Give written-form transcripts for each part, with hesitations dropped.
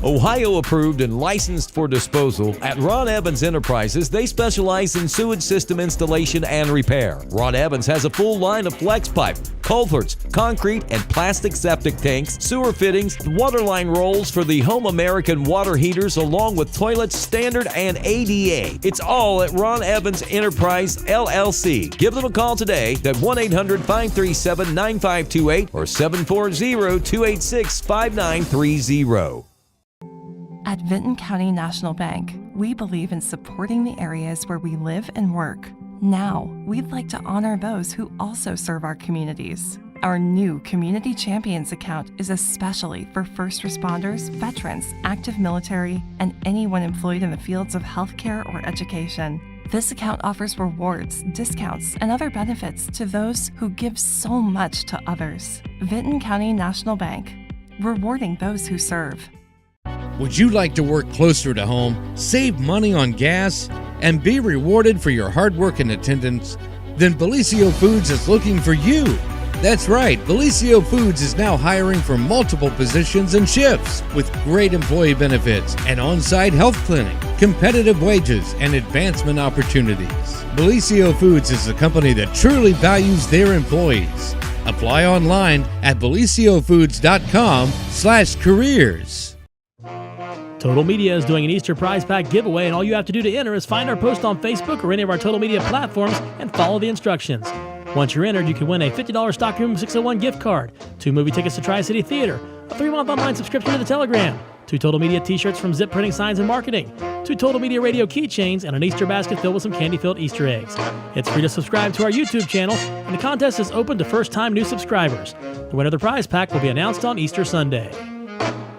Ohio approved and licensed for disposal, at Ron Evans Enterprises, they specialize in sewage system installation and repair. Ron Evans has a full line of flex pipe, culverts, concrete and plastic septic tanks, sewer fittings, waterline rolls for the Home American water heaters, along with toilets, standard and ADA. It's all at Ron Evans Enterprise, LLC. Give them a call today at 1-800-537-9528 or 740-286-5930. At Vinton County National Bank, we believe in supporting the areas where we live and work. Now, we'd like to honor those who also serve our communities. Our new Community Champions account is especially for first responders, veterans, active military, and anyone employed in the fields of healthcare or education. This account offers rewards, discounts, and other benefits to those who give so much to others. Vinton County National Bank, rewarding those who serve. Would you like to work closer to home, save money on gas, and be rewarded for your hard work and attendance? Then Bellisio Foods is looking for you. That's right, Bellisio Foods is now hiring for multiple positions and shifts with great employee benefits, an on-site health clinic, competitive wages, and advancement opportunities. Bellisio Foods is a company that truly values their employees. Apply online at belisiofoods.com/careers. Total Media is doing an Easter prize pack giveaway, and all you have to do to enter is find our post on Facebook or any of our Total Media platforms and follow the instructions. Once you're entered, you can win a $50 Stockroom 601 gift card, 2 movie tickets to Tri-City Theater, a 3-month online subscription to the Telegram, 2 Total Media t-shirts from Zip Printing Signs and Marketing, 2 Total Media radio keychains, and an Easter basket filled with some candy-filled Easter eggs. It's free to subscribe to our YouTube channel, and the contest is open to first-time new subscribers. The winner of the prize pack will be announced on Easter Sunday.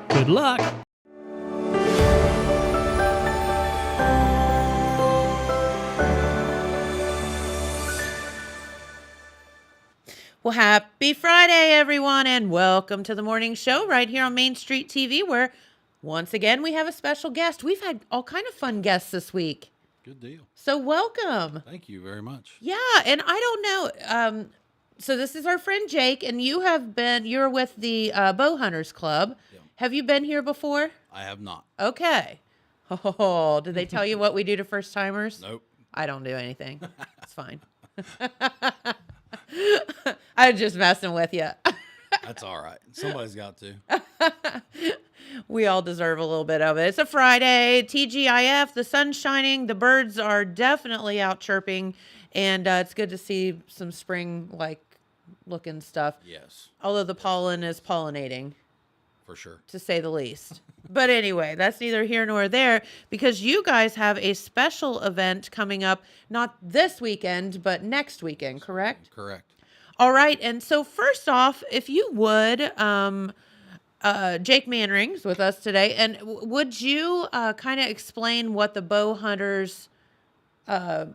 Good luck! Well, happy Friday, everyone, and welcome to the morning show right here on Main Street TV, where once again we have a special guest. We've had all kind of fun guests this week. Good deal. So welcome. Thank you very much. Yeah, and I don't know. So this is our friend Jake, and you're with the Bowhunters Club. Yeah. Have you been here before? I have not. Okay. Oh, did they tell you what we do to first timers? Nope. I don't do anything. It's fine. I'm just messing with you. That's all right. Somebody's got to. We all deserve a little bit of it. It's a Friday, TGIF, the sun's shining, the birds are definitely out chirping, and it's good to see some spring-like looking stuff. Yes. Although the pollen is pollinating. For sure. To say the least. But anyway, that's neither here nor there, because you guys have a special event coming up, not this weekend, but next weekend, correct? Correct. All right. And so first off, if you would, Jake Manring's with us today, and would you kind of explain what the Bowhunters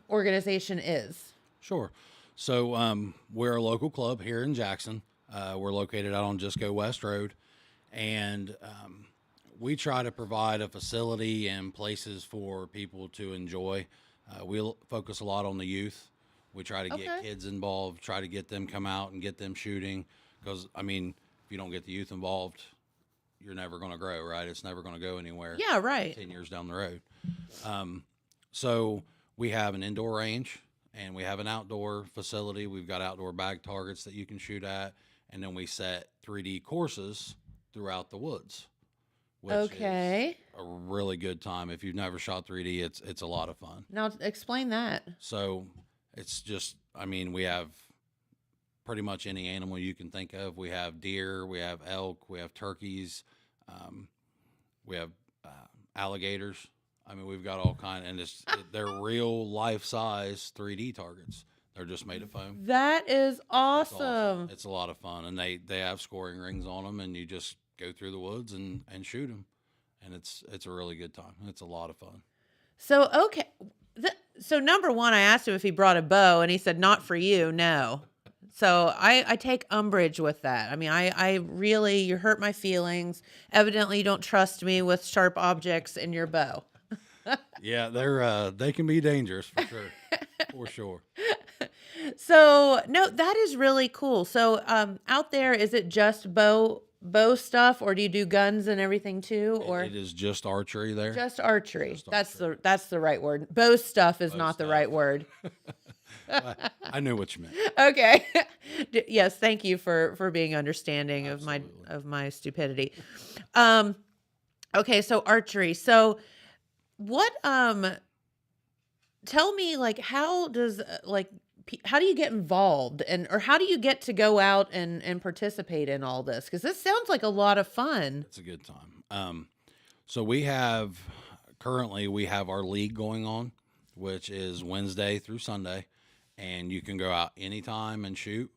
organization is? Sure. So we're a local club here in Jackson. We're located out on Jisco West Road. And we try to provide a facility and places for people to enjoy. We'll focus a lot on the youth. We try to get kids involved, try to get them come out and get them shooting. Because, I mean, if you don't get the youth involved, you're never going to grow, right? It's never going to go anywhere. Yeah, right. 10 years down the road. So we have an indoor range and we have an outdoor facility. We've got outdoor bag targets that you can shoot at. And then we set 3D courses throughout the woods, which is a really good time. If you've never shot 3D, it's a lot of fun. Now explain that. So it's just, I mean, we have pretty much any animal you can think of. We have deer, we have elk, we have turkeys, we have alligators. I mean, we've got all kind, and they're real life size 3D targets. They're just made of foam. That is awesome. It's a lot of fun, and they have scoring rings on them, and you just go through the woods and shoot them, and it's a really good time. It's a lot of fun. So okay, so number one, I asked him if he brought a bow, and he said not for you, no. So I take umbrage with that. I mean, I really, you hurt my feelings. Evidently, you don't trust me with sharp objects in your bow. Yeah, they can be dangerous for sure, for sure. So no, that is really cool. So out there, is it just bow bow stuff, or do you do guns and everything too, or It is just archery there. just archery? Just That's the right word. Bow stuff is Bow not the stuff. right word. I knew what you meant. Okay. Yes, thank you for being understanding Absolutely. of my stupidity. Okay, so archery. So what tell me, like, how does how do you get involved, or how do you get to go out and participate in all this? Because this sounds like a lot of fun. It's a good time. So currently we have our league going on, which is Wednesday through Sunday, and you can go out anytime and shoot.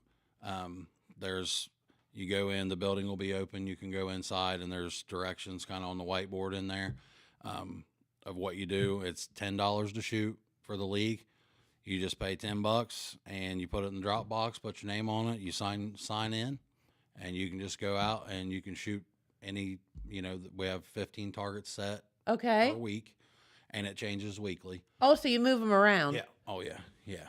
You go in, the building will be open. You can go inside, and there's directions kind of on the whiteboard in there of what you do. It's $10 to shoot for the league. You just pay $10 and you put it in the drop box, put your name on it, you sign in, and you can just go out and you can shoot any, we have 15 targets set Okay. per week, and it changes weekly. Oh, so you move them around. Yeah. Oh yeah. Yeah.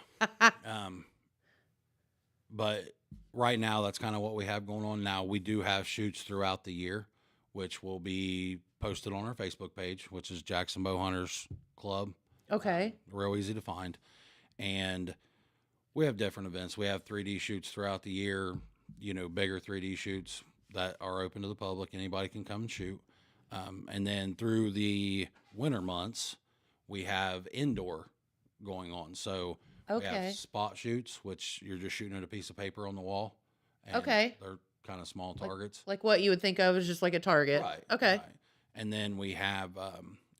But right now that's kind of what we have going on. Now we do have shoots throughout the year, which will be posted on our Facebook page, which is Jackson Bowhunters Club. Okay. Real easy to find. And we have different events. We have 3D shoots throughout the year, bigger 3D shoots that are open to the public. Anybody can come and shoot. And then through the winter months, we have indoor going on. So we Okay. have spot shoots, which you're just shooting at a piece of paper on the wall. And Okay. They're kind of small targets. Like what you would think of as just like a target. Right. Okay. Right. And then we have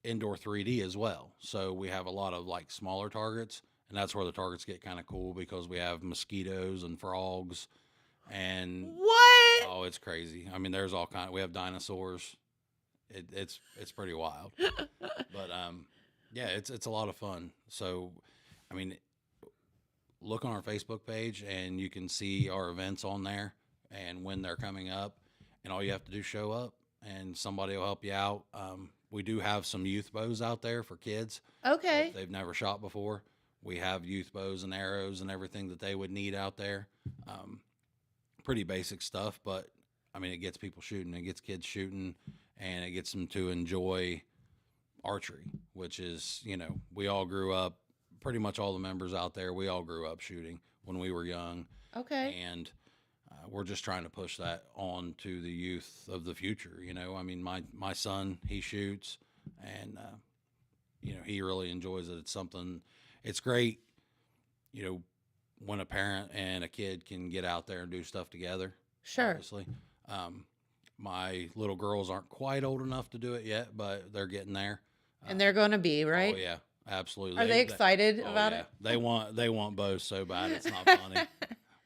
indoor 3D as well. So we have a lot of like smaller targets, and that's where the targets get kind of cool because we have mosquitoes and frogs, and What? oh, it's crazy. I mean, there's all kind. We have dinosaurs. It's pretty wild. But yeah, it's a lot of fun. So, I mean, look on our Facebook page and you can see our events on there and when they're coming up, and all you have to do is show up and somebody will help you out. We do have some youth bows out there for kids. Okay. If they've never shot before. We have youth bows and arrows and everything that they would need out there. Pretty basic stuff, but I mean, it gets people shooting, it gets kids shooting, and it gets them to enjoy archery, which is, we all grew up, pretty much all the members out there, we all grew up shooting when we were young. Okay. And we're just trying to push that on to the youth of the future. I mean, my son, he shoots, and he really enjoys it. It's great, when a parent and a kid can get out there and do stuff together. Sure. Obviously. My little girls aren't quite old enough to do it yet, but they're getting there. And they're going to be, right? Oh yeah, absolutely. Are they excited about yeah. it? They want both so bad. It's not funny.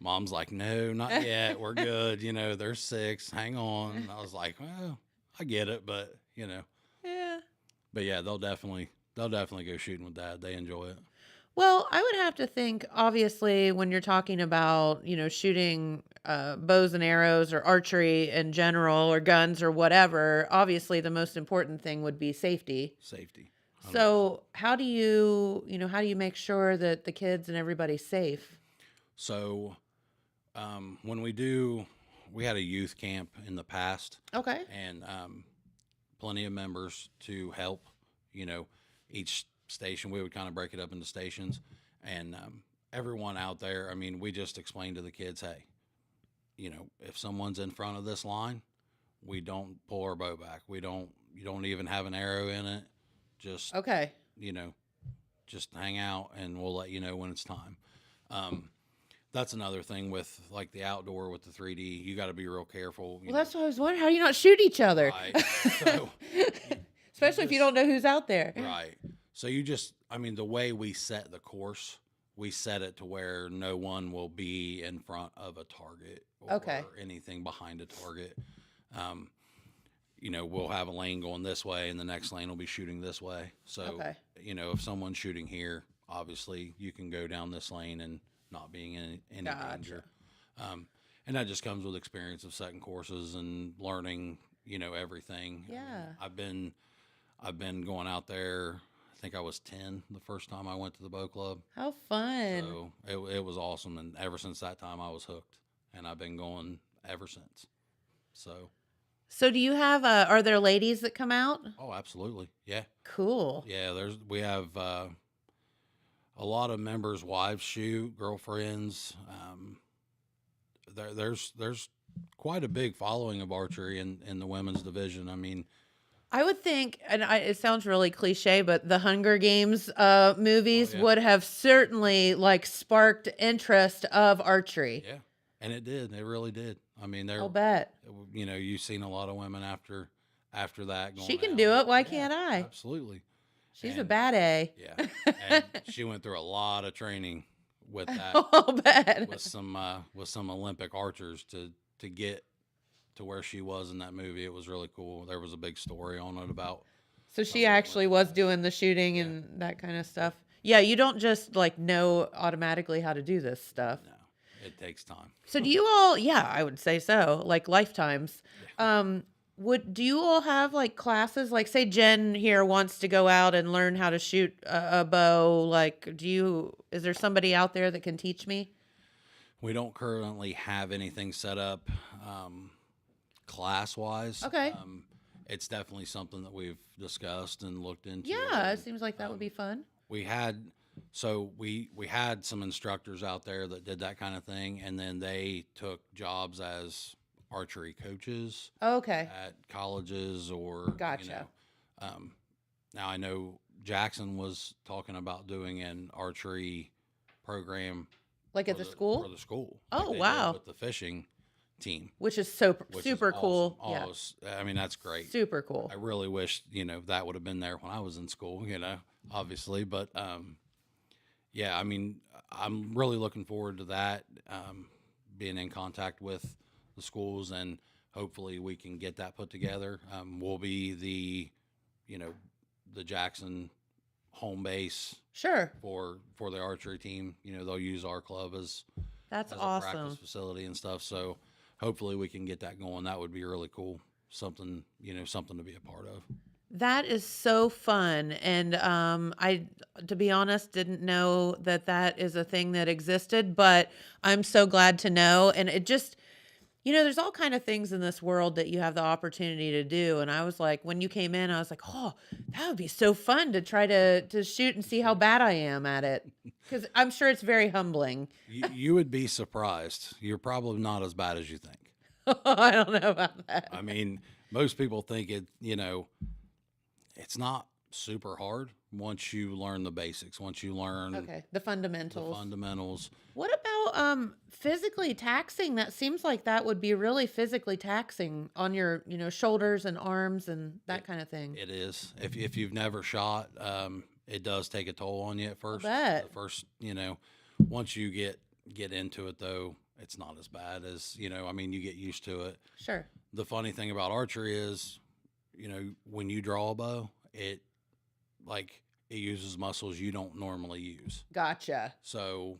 Mom's like, no, not yet. We're good. They're 6. Hang on. And I was like, well, I get it, but Yeah. But yeah, they'll definitely go shooting with Dad. They enjoy it. Well, I would have to think, obviously, when you're talking about, shooting bows and arrows or archery in general or guns or whatever, obviously the most important thing would be safety. Safety. 100%. So how do you make sure that the kids and everybody's safe? So when we had a youth camp in the past. Okay. And plenty of members to help, each station. We would kind of break it up into stations, and everyone out there, I mean, we just explained to the kids, hey, if someone's in front of this line, we don't pull our bow back. You don't even have an arrow in it. Just, Okay. Just hang out and we'll let you know when it's time. That's another thing with like the outdoor with the 3D. You got to be real careful. Well, that's what I was wondering. How do you not shoot each other? Right. So, Especially if you don't know who's out there. right. So the way we set the course, we set it to where no one will be in front of a target or anything behind a target. We'll have a lane going this way and the next lane will be shooting this way. So, if someone's shooting here, obviously you can go down this lane and not being in any danger. And that just comes with experience of setting courses and learning, everything. Yeah. I've been going out there. I think I was 10 the first time I went to the bow club. How fun. So it was awesome. And ever since that time I was hooked, and I've been going ever since. So So do you have, are there ladies that come out? Oh, absolutely. Yeah. Cool. Yeah. We have a lot of members' wives shoot, girlfriends. There's quite a big following of archery in the women's division. I mean, I would think, and it sounds really cliche, but the Hunger Games movies yeah. would have certainly like sparked interest of archery. yeah, and it did. It really did. I mean, I'll bet. you've seen a lot of women after that going. She can out. do it. Why Yeah, can't I? Absolutely. She's a And- bad A. Yeah, and she went through a lot of training with that. I'll bet. with some Olympic archers to get to where she was in that movie. It was really cool. There was a big story on it about. So she actually was doing the shooting and that kind of stuff. Yeah, you don't just like know automatically how to do this stuff. No, it takes time. So do you all, yeah, I would say so, like lifetimes. Do you all have like classes? Like say Jen here wants to go out and learn how to shoot a bow. Like, is there somebody out there that can teach me? We don't currently have anything set up class wise. Okay. It's definitely something that we've discussed and looked into. Yeah, and, it seems like that would be fun. we had some instructors out there that did that kind of thing, and then they took jobs as archery coaches Okay. at colleges or Gotcha. now I know Jackson was talking about doing an archery program Like at the school? for the school. Oh, like they did wow. with the fishing team, Which is so which super is cool. awesome. Yeah. Oh, I mean, that's great. Super cool. I really wish that would have been there when I was in school. Obviously, but yeah, I mean, I'm really looking forward to that. Being in contact with the schools, and hopefully we can get that put together. We'll be the Jackson home base Sure. for the archery team. They'll use our club as That's a awesome. practice facility and stuff. So hopefully we can get that going. That would be really cool. Something to be a part of. That is so fun. And I, to be honest, didn't know that is a thing that existed, but I'm so glad to know. And it just, there's all kind of things in this world that you have the opportunity to do. And I was like, when you came in, I was like, oh, that would be so fun to try to shoot and see how bad I am at it. Because I'm sure it's very humbling. You would be surprised. You're probably not as bad as you think. I don't know about that. I mean, most people think it's not super hard once you learn the basics, once you learn Okay, the the fundamentals. fundamentals. What about physically taxing? That seems like that would be really physically taxing on your, shoulders and arms and that kind of thing. It is. If you've never shot, it does take a toll on you at first. bet. The first, once you get into it though, it's not as bad as, I mean, you get used to it. Sure. The funny thing about archery is, when you draw a bow, it uses muscles you don't normally use. Gotcha. So,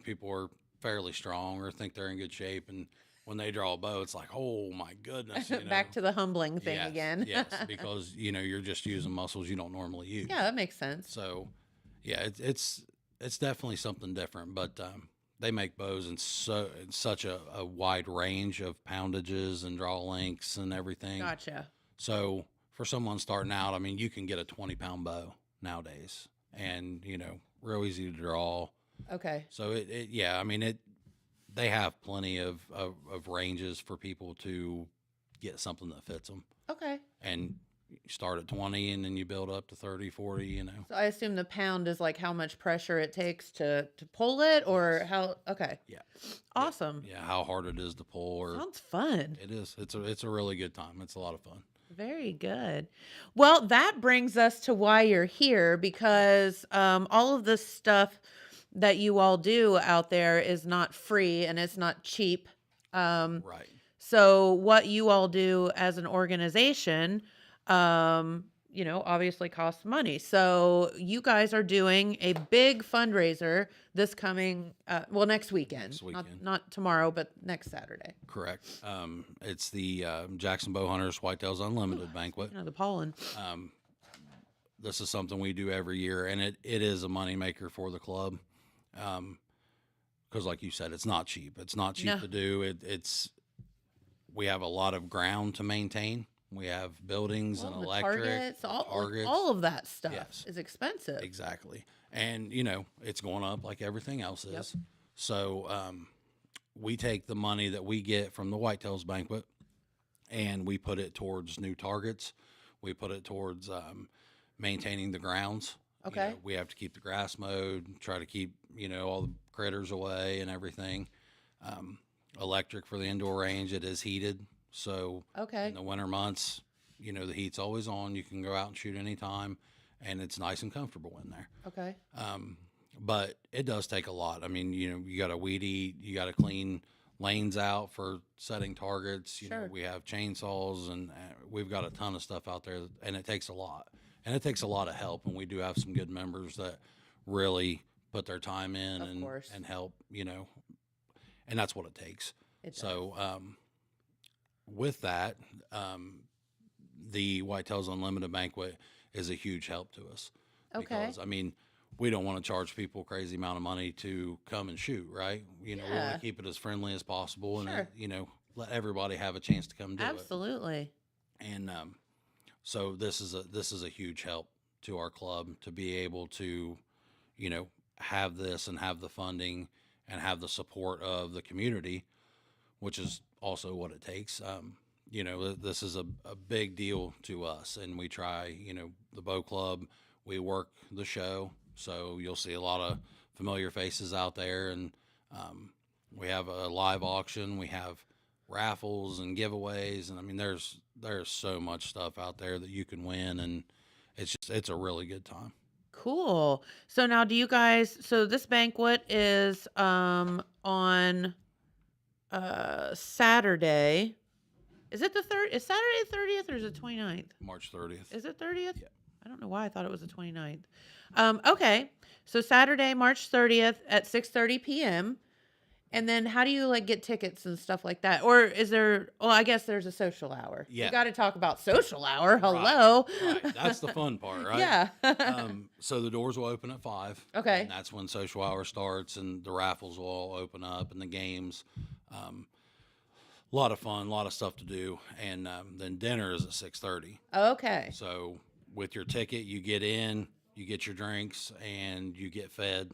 people are fairly strong or think they're in good shape, and when they draw a bow, it's like, oh my goodness. Back to the humbling thing Yes, again. yes, because you're just using muscles you don't normally use. Yeah, that makes sense. So, yeah, it's definitely something different, but they make bows in such a wide range of poundages and draw lengths and everything. Gotcha. So for someone starting out, I mean, you can get a 20-pound bow nowadays, and real easy to draw. Okay. So yeah, I mean they have plenty of ranges for people to get something that fits them. Okay. And you start at 20 and then you build up to 30, 40, So I assume the pound is like how much pressure it takes to pull it, or how, okay. Yeah. Awesome. Yeah, how hard it is to pull. Or Sounds fun. it is. It's a really good time. It's a lot of fun. Very good. Well, that brings us to why you're here, because all of this stuff that you all do out there is not free and it's not cheap. Right. So what you all do as an organization, obviously costs money. So you guys are doing a big fundraiser this coming, next weekend. Next weekend. Not tomorrow, but next Saturday. Correct. It's the Jackson Bowhunters Whitetails Unlimited Banquet. The pollen. This is something we do every year, and it is a moneymaker for the club. Because like you said, it's not cheap. It's not cheap No. to do. It's we have a lot of ground to maintain. We have buildings and the electric, targets, targets. all of that stuff Yes. is expensive. Exactly. And, it's going up like everything else is. Yep. So we take the money that we get from the Whitetails Banquet and we put it towards new targets. We put it towards maintaining the grounds. Okay. We have to keep the grass mowed, try to keep, all the critters away and everything. Electric for the indoor range, it is heated. So Okay. in the winter months, the heat's always on. You can go out and shoot anytime, and it's nice and comfortable in there. Okay. But it does take a lot. I mean, you got to weed eat, you got to clean lanes out for setting targets. Sure. We have chainsaws, and we've got a ton of stuff out there, and it takes a lot. And it takes a lot of help, and we do have some good members that really put their time in and help, and that's what it takes. So with that, the Whitetails Unlimited Banquet is a huge help to us. Okay. Because, we don't want to charge people a crazy amount of money to come and shoot, right? We want to keep it as friendly as possible and, let everybody have a chance to come do it. Absolutely. And so this is a huge help to our club to be able to, have this and have the funding and have the support of the community, which is also what it takes. This is a big deal to us, and we try, the bow club, we work the show. So you'll see a lot of familiar faces out there, and we have a live auction. We have raffles and giveaways, and there's so much stuff out there that you can win, and it's a really good time. Cool. So now do you guys, so this banquet is on Saturday. Is it the third? Is Saturday the 30th or is it 29th? March 30th. Is it 30th? Yeah. I don't know why I thought it was the 29th. Okay. So Saturday, March 30th at 6:30 p.m. And then how do you get tickets and stuff like that? Or is there, I guess there's a social hour. Yeah. You got to talk about social hour. Hello. Right. That's the fun part, right? Yeah. So the doors will open at 5. Okay. And that's when social hour starts, and the raffles will all open up, and the games. A lot of fun, a lot of stuff to do. And then dinner is at 6:30. Okay. So with your ticket, you get in, you get your drinks, and you get fed.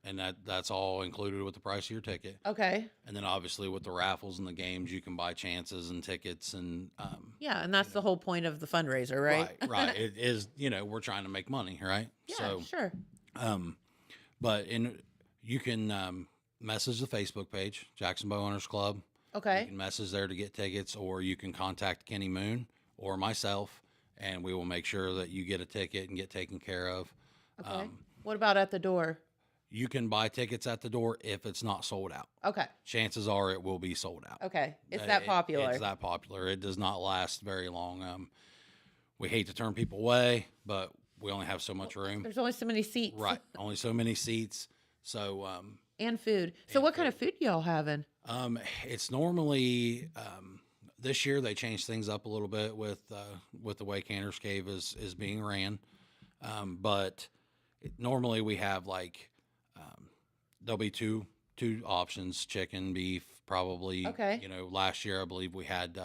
And that's all included with the price of your ticket. Okay. And then obviously with the raffles and the games, you can buy chances and tickets. And yeah, and that's the whole point of the fundraiser, right? Right. It is, we're trying to make money, right? Yeah, So, sure. but you can message the Facebook page, Jackson Bowhunters Club. You Okay. can message there to get tickets, or you can contact Kenny Moon or myself, and we will make sure that you get a ticket and get taken care of. Okay. What about at the door? You can buy tickets at the door if it's not sold out. Okay. Chances are it will be sold out. Okay. It's that popular. It's that popular. It does not last very long. We hate to turn people away, but we only have so much room. There's only so many seats. Right. Only so many seats. So, And food. So what kind of food y'all having? it's normally, this year they changed things up a little bit with the way Cantor's Cave is being ran. But normally we have there'll be two options: chicken, beef, probably. Okay. Last year I believe we had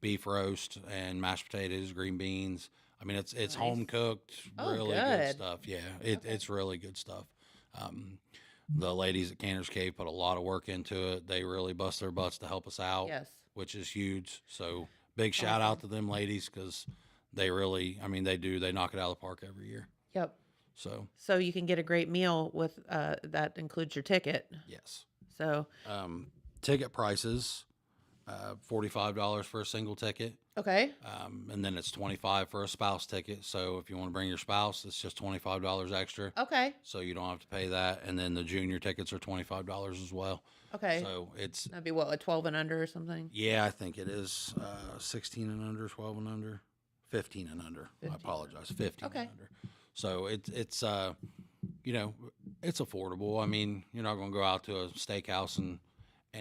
beef roast and mashed potatoes, green beans. It's Nice. home cooked, Oh, really good. good stuff. Yeah, it's really good stuff. The ladies at Cantor's Cave put a lot of work into it. They really bust their butts to help us out, Yes. which is huge. So big shout out to them ladies, because they really, they knock it out of the park every year. Yep. So you can get a great meal with that includes your ticket. yes. So Ticket prices, $45 for a single ticket. okay. And then it's $25 for a spouse ticket. So if you want to bring your spouse, it's just $25 extra. Okay. So you don't have to pay that. And then the junior tickets are $25 as well. Okay. So it's, That'd be what, a 12 and under or something? yeah, I think it is 16 and under, 12 and under, 15 and under. 15. I apologize, 15 Okay. and under. So it's it's affordable. You're not going to go out to a steakhouse and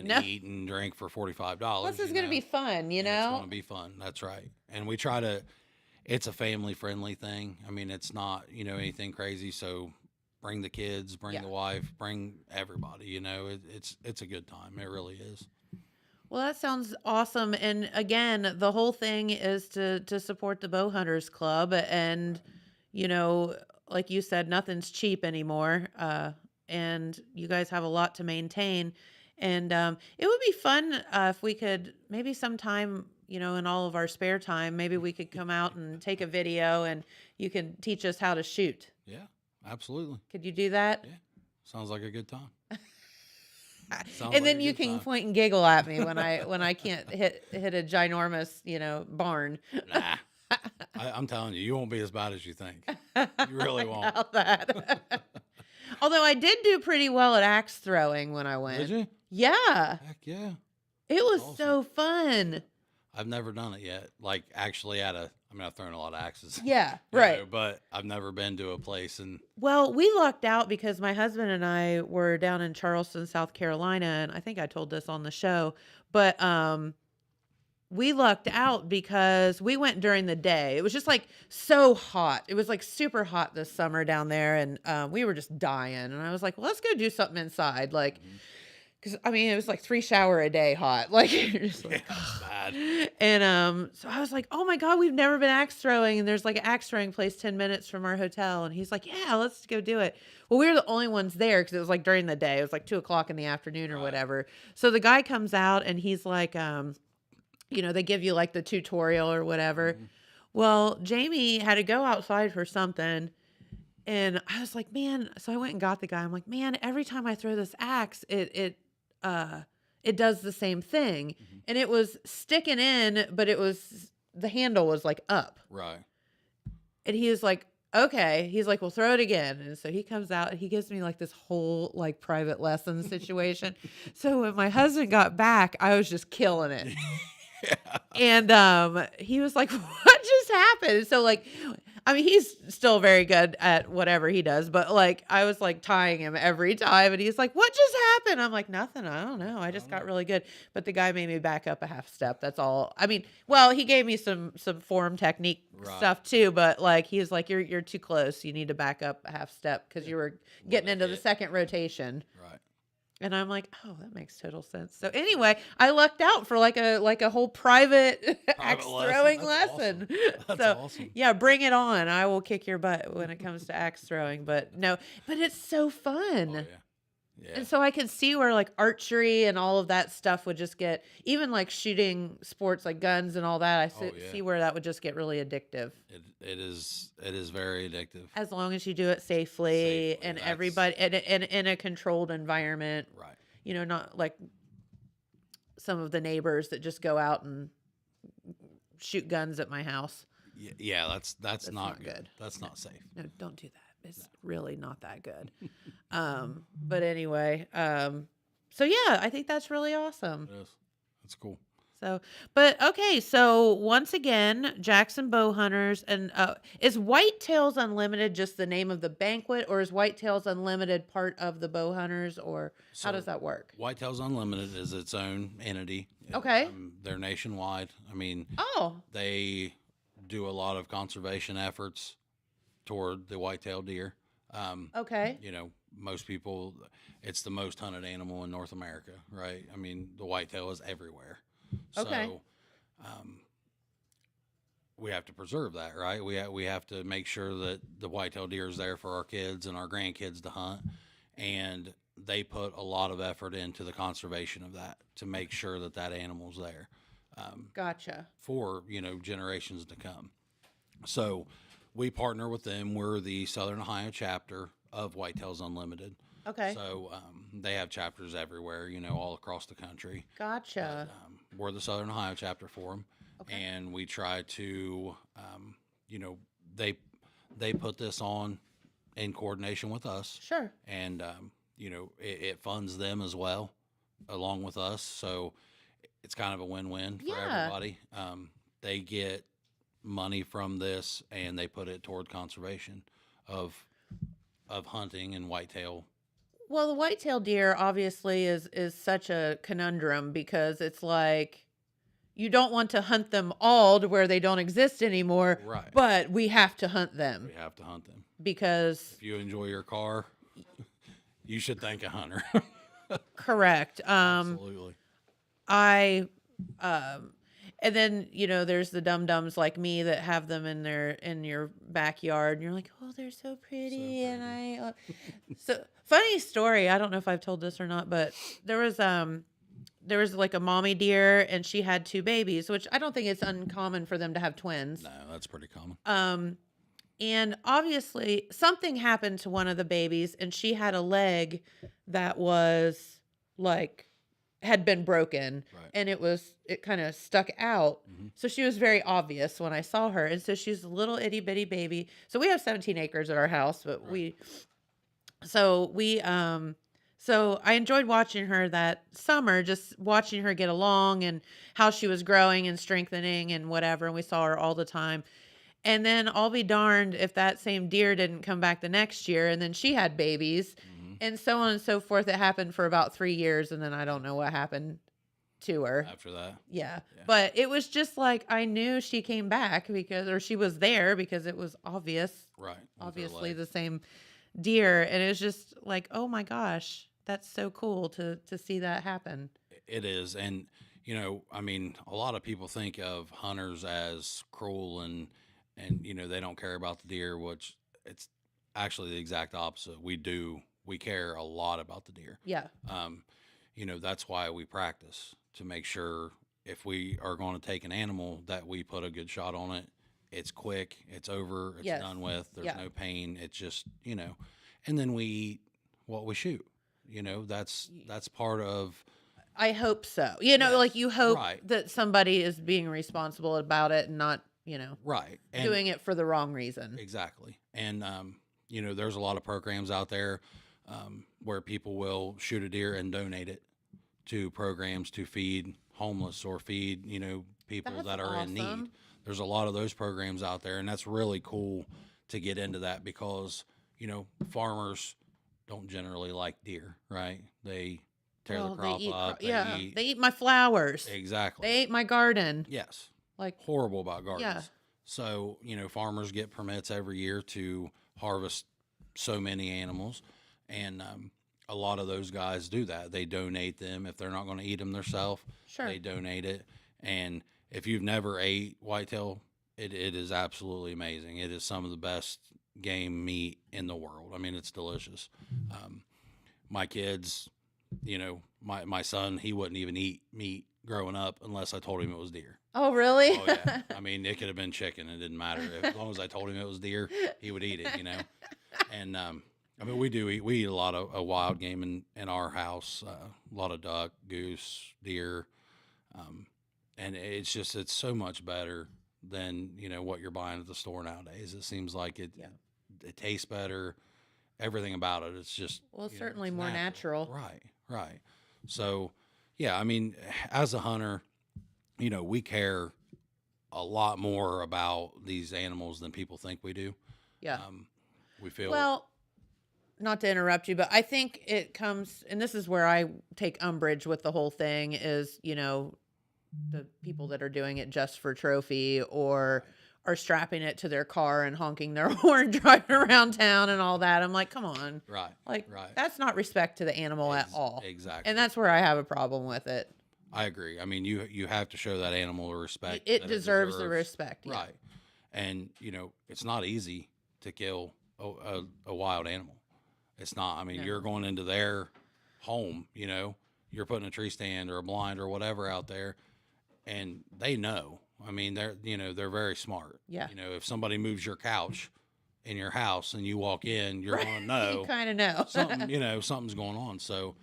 No. eat and drink for $45. Plus, it's going to be fun, It's going to be fun. That's right. And we try to. It's a family friendly thing. It's not anything crazy. So bring the kids, bring Yeah. the wife, bring everybody. It's a good time. It really is. Well, that sounds awesome. And again, the whole thing is to support the Bowhunters Club. And, you know, like you said, nothing's cheap anymore. And you guys have a lot to maintain. And it would be fun if we could maybe sometime, you know, in all of our spare time, maybe we could come out and take a video and you can teach us how to shoot. Yeah, absolutely. Could you do that? Yeah, sounds like a good time. Sounds And like then a you good can time. point and giggle at me when I can't hit a ginormous, you know, barn. Nah, I'm telling you, you won't be as bad as you think. You really won't. About that. Although I did do pretty well at axe throwing when I went. Did you? Yeah, Heck yeah. it was Awesome. so fun. I've never done it yet. Like actually I've thrown a lot of axes. Yeah, you right. know, but I've never been to a place and Well, we lucked out because my husband and I were down in Charleston, South Carolina, and I think I told this on the show, but we lucked out because we went during the day. It was just like so hot. It was like super hot this summer down there, and we were just dying. And I was like, well, let's go do something inside, like. Because I mean, it was like 3 shower a day hot, like, you're just like, that's bad. and so I was like, oh my God, we've never been axe throwing, and there's like an axe throwing place 10 minutes from our hotel, and he's like, yeah, let's go do it. Well, we were the only ones there because it was like during the day. It was like 2:00 in the afternoon or whatever. So the guy comes out and he's like, you know, they give you like the tutorial or whatever. Well, Jamie had to go outside for something. And I was like, man, so I went and got the guy. I'm like, man, every time I throw this axe, it does the same thing. And it was sticking in, but the handle was like up. Right. And he was like, okay. He's like, well, throw it again. And so he comes out and he gives me like this whole like private lesson situation. So when my husband got back, I was just killing it. And he was like, what just happened? So like, I mean, he's still very good at whatever he does, but like, I was like tying him every time, and he's like, what just happened? I'm like, nothing. I don't know. I just got really good. But the guy made me back up a half step. That's all. I mean, well, he gave me some form technique stuff too, but like, he was like, you're too close. You need to back up a half step because you were getting into the second rotation. Right. And I'm like, oh, that makes total sense. So anyway, I lucked out for like a whole private axe throwing lesson. That's So awesome. yeah, bring it on. I will kick your butt when it comes to axe throwing. But no, but it's so fun. Oh, yeah. Yeah. And so I could see where like archery and all of that stuff would just get, even like shooting sports like guns and all that. I see where that would just get really addictive. It is very addictive. As long as you do it safely and that's- everybody and in a controlled environment. Right. You know, not like some of the neighbors that just go out and shoot guns at my house. Yeah, that's not good. good. That's not safe. No, don't do that. It's really not that good. But anyway, so yeah, I think that's really awesome. It is. That's cool. So, but okay, so once again, Jackson Bowhunters, and is Whitetails Unlimited just the name of the banquet, or is Whitetails Unlimited part of the Bowhunters, or how does that work? Whitetails Unlimited is its own entity. Okay. They're nationwide. I mean, Oh, they do a lot of conservation efforts toward the whitetail deer. okay. You know, most people, it's the most hunted animal in North America, right? I mean, the whitetail is everywhere. Okay. So, we have to preserve that, right? We have to make sure that the whitetail deer is there for our kids and our grandkids to hunt, and they put a lot of effort into the conservation of that to make sure that that animal's there. Gotcha. For generations to come. So we partner with them. We're the Southern Ohio chapter of Whitetails Unlimited. Okay. So they have chapters everywhere, all across the country. Gotcha. But, we're the Southern Ohio chapter for them, and we try to, they put this on in coordination with us. Sure. And it funds them as well, along with us. So it's kind of a win-win for everybody. They get money from this, and they put it toward conservation of hunting and whitetail. Well, the whitetail deer obviously is such a conundrum because it's like you don't want to hunt them all to where they don't exist anymore, Right. but we have to hunt them We have to hunt them. because If you enjoy your car, you should thank a hunter. correct. Absolutely. I, and then, there's the dum-dums like me that have them in your backyard and you're like, oh, they're so pretty. And so funny story. I don't know if I've told this or not, but there was like a mommy deer and she had 2 babies, which I don't think it's uncommon for them to have twins. No, that's pretty common. And obviously something happened to one of the babies and she had a leg that was like had been broken, Right. and it kind of stuck out. Mm-hmm. So she was very obvious when I saw her. And so she's a little itty bitty baby. So we have 17 acres at our house, but Right. so I enjoyed watching her that summer, just watching her get along and how she was growing and strengthening and whatever. And we saw her all the time. And then I'll be darned if that same deer didn't come back the next year. And then she had babies and so on and so forth. It happened for about 3 years. And then I don't know what happened to her After that. Yeah. But it was just like, I knew she came back or she was there because it was obvious. Right. with her Obviously leg. the same deer. And it was just like, oh my gosh, that's so cool to see that happen. It is. And, I mean, a lot of people think of hunters as cruel and they don't care about the deer, which it's actually the exact opposite. We care a lot about the deer. Yeah. That's why we practice, to make sure if we are going to take an animal that we put a good shot on it. It's quick, it's over, it's Yes. done with, there's Yeah. no pain. It's just, and then we eat what we shoot. That's part of, I hope so. Yes. Like you hope Right. that somebody is being responsible about it and not, right. And doing it for the wrong reason. exactly. And, there's a lot of programs out there where people will shoot a deer and donate it to programs to feed homeless or feed, people That's that are in need. awesome. There's a lot of those programs out there, and that's really cool to get into that because, farmers don't generally like deer, right? They tear the crop up. They eat my flowers. Exactly. They ate my garden. Yes. Like, Horrible about gardens. Yeah. So, farmers get permits every year to harvest so many animals. And a lot of those guys do that. They donate them. If they're not going to eat them themselves, Sure. they donate it. And if you've never ate whitetail, it is absolutely amazing. It is some of the best game meat in the world. I mean, it's delicious. My kids, my son, he wouldn't even eat meat growing up unless I told him it was deer. Oh, really? Oh yeah. I mean, it could have been chicken. It didn't matter. As long as I told him it was deer, he would eat it, And I mean, we eat a lot of wild game in our house, a lot of duck, goose, deer. And it's so much better than, what you're buying at the store nowadays. It seems like it tastes better. Everything about it. It's just, Well, it's certainly more natural. Right. So, yeah, I mean, as a hunter, we care a lot more about these animals than people think we do. Yeah. We feel Well, not to interrupt you, but I think it comes, and this is where I take umbrage with the whole thing is, the people that are doing it just for trophy or are strapping it to their car and honking their horn driving around town and all that. I'm like, come on. right. Like, Right. that's not respect to the animal at all. Exactly. And that's where I have a problem with it. I agree. I mean, you have to show that animal the respect. It that deserves the respect. Yeah. Right. And, it's not easy to kill a wild animal. It's not. I mean, you're going into their home, you're putting a tree stand or a blind or whatever out there, and they know. I mean, they're very smart. Yeah. If somebody moves your couch in your house and you walk in, you're going to know. You kind of know. something, something's going on. So,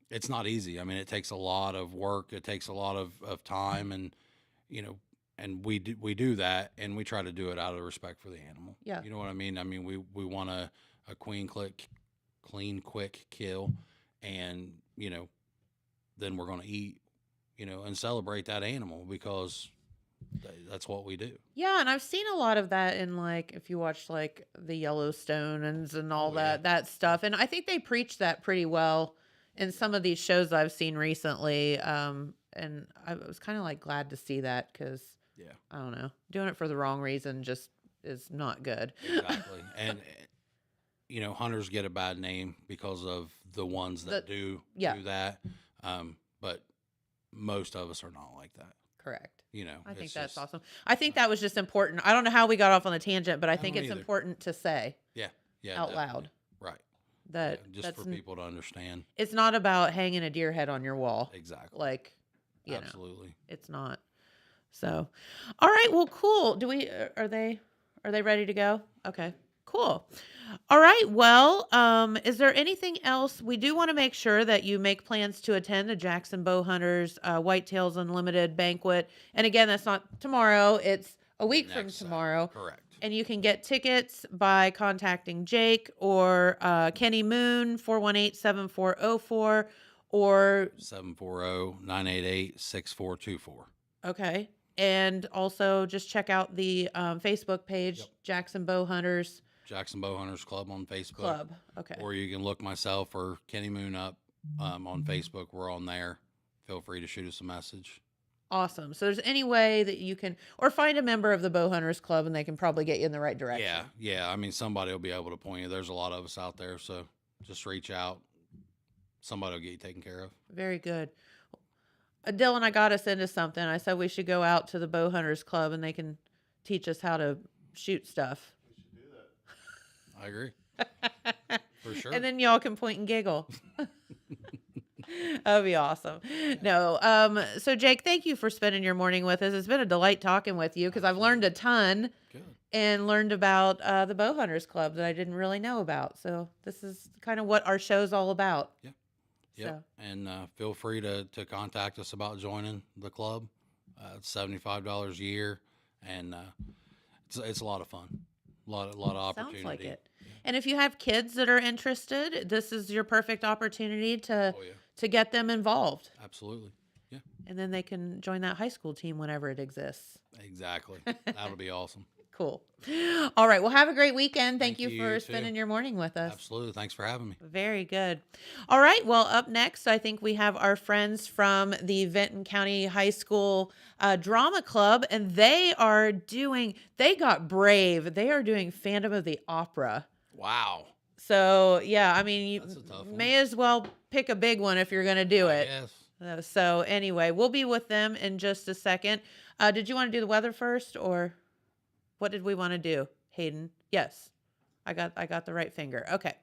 it's not easy. I mean, it takes a lot of work. It takes a lot of time, and and we do that, and we try to do it out of respect for the animal. Yeah. You know what I mean? I mean, we want a clean, quick kill, and then we're going to eat, and celebrate that animal because that's what we do. Yeah, and I've seen a lot of that in like if you watch like the Yellowstones and all that stuff, and I think they preach that pretty well in some of these shows I've seen recently. And I was kind of like glad to see that because I don't know, doing it for the wrong reason just is not good. Exactly, and hunters get a bad name because of the ones that do that. But most of us are not like that. Correct. You know, I think it's that's just- awesome. I think that was just important. I don't know how we got off on a tangent, but I think don't it's either. important to say Yeah. out definitely. loud Right. that Just that's for people to understand. it's not about hanging a deer head on your wall. Exactly. Like, you know, Absolutely. it's not. So, all right. Well, cool. Do we, are they ready to go? Okay, cool. All right. Well, is there anything else? We do want to make sure that you make plans to attend the Jackson Bowhunters Whitetails Unlimited banquet. And again, that's not tomorrow. It's a week from Next tomorrow. Correct. And you can get tickets by contacting Jake or Kenny Moon, 418-7404, or 740-988-6424. okay. And also just check out the Facebook page, Jackson Bowhunters Jackson Bowhunters Club on Facebook. Club. Okay. Or you can look myself or Kenny Moon up on Facebook. We're on there. Feel free to shoot us a message. Awesome. So there's any way that you can, or find a member of the Bowhunters Club and they can probably get you in the right direction. Yeah. I mean, somebody will be able to point you. There's a lot of us out there, so just reach out. Somebody will get you taken care of. Very good. Dylan, I got us into something. I said we should go out to the Bowhunters Club and they can teach us how to shoot stuff. I agree. For sure. And then y'all can point and giggle. That'd be awesome. No. So Jake, thank you for spending your morning with us. It's been a delight talking with you because I've learned a ton. Good. And learned about the Bowhunters Club that I didn't really know about. So this is kind of what our show's all about. Yeah. So. Yep. And feel free to contact us about joining the club. It's $75 a year, and it's a lot of fun. A lot of opportunity. Sounds like it. And if you have kids that are interested, this is your perfect opportunity to get them involved. Absolutely. Yeah. And then they can join that high school team whenever it exists. Exactly. That'll be awesome. Cool. All right. Well, have a great weekend. Thank you for you, spending too. your morning with us. Absolutely. Thanks for having me. Very good. All right. Well, up next, I think we have our friends from the Vinton County High School Drama Club, and they got brave. They are doing Phantom of the Opera. Wow. So, yeah, I mean, you That's a tough one. may as well pick a big one if you're going to do it. Yes. So, anyway, we'll be with them in just a second. Did you want to do the weather first, or what did we want to do, Hayden? Yes, I got the right finger. Okay.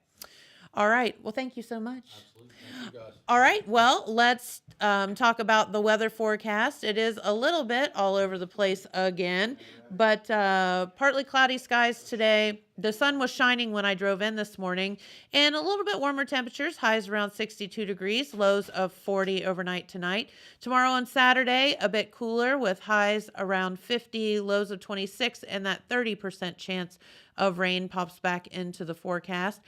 All right. Well, thank you so much. Absolutely. Thank you guys. All right. Well, let's talk about the weather forecast. It is a little bit all over the place again, but partly cloudy skies today. The sun was shining when I drove in this morning, and a little bit warmer temperatures, highs around 62 degrees, lows of 40 overnight tonight. Tomorrow and Saturday, a bit cooler with highs around 50, lows of 26, and that 30% chance of rain pops back into the forecast.